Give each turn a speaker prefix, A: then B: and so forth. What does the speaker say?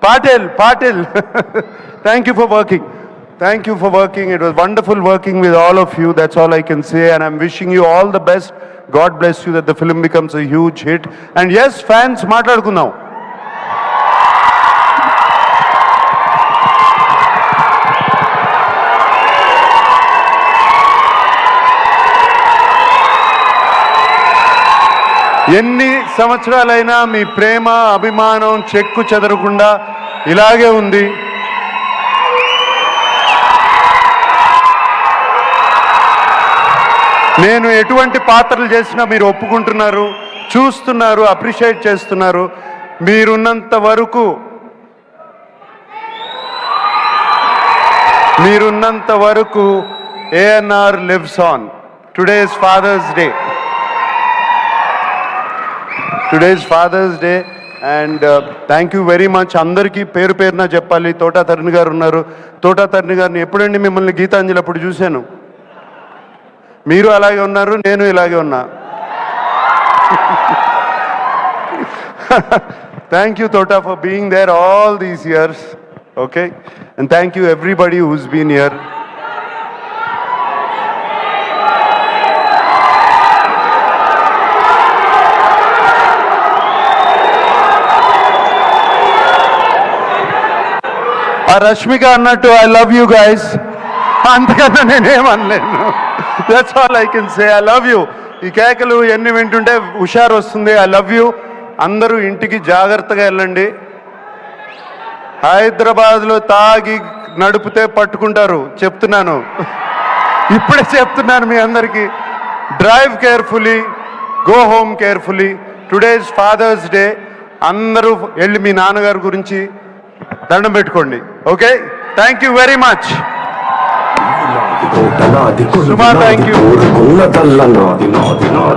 A: Patil. Thank you for working. Thank you for working. It was wonderful working with all of you. That's all I can say. And I'm wishing you all the best. God bless you that the film becomes a huge hit. And yes, fans, మాట్లాడుకుందాం. ఎన్ని సంవత్సరాలైనా మీ ప్రేమ అభిమానం చెక్కు చెదరకుండా ఇలాగే ఉంది. నేను ఎటువంటి పాత్రలు చేసినా మీరు ఒప్పుకుంటున్నారు, చూస్తున్నారు, అప్రిషియేట్ చేస్తున్నారు. మీరున్నంత వరకు ANR lives on. Today is Father's Day. And thank you very much. అందరికీ పేరు పేరున చెప్పాలి. తోటా తరుణ్ గారు ఉన్నారు. తోటా తరుణ్ గారిని ఎప్పుడండి మిమ్మల్ని గీతాంజలి అప్పుడు చూశాను. మీరు అలాగే ఉన్నారు, నేను ఇలాగే ఉన్నా. Thank you Tota for being there all these years. Okay, and thank you everybody who's been here. Rashmika annattu, I love you guys. అంతకన్నా నేనేమనలేను. That's all I can say. I love you. ఈ కేకలు ఎన్ని వింటుంటే హుషారు వస్తుంది. I love you. అందరూ ఇంటికి జాగ్రత్తగా వెళ్ళండి. హైదరాబాద్లో తాగి నడిపితే పట్టుకుంటారు, చెప్తున్నాను. ఇప్పుడే చెప్తున్నాను మీ అందరికీ. Drive carefully, go home carefully. Today is father's day. అందరూ వెళ్ళి మీ నాన్నగారి గురించి దండం పెట్టుకోండి. Okay, thank you very much. Suma, thank you.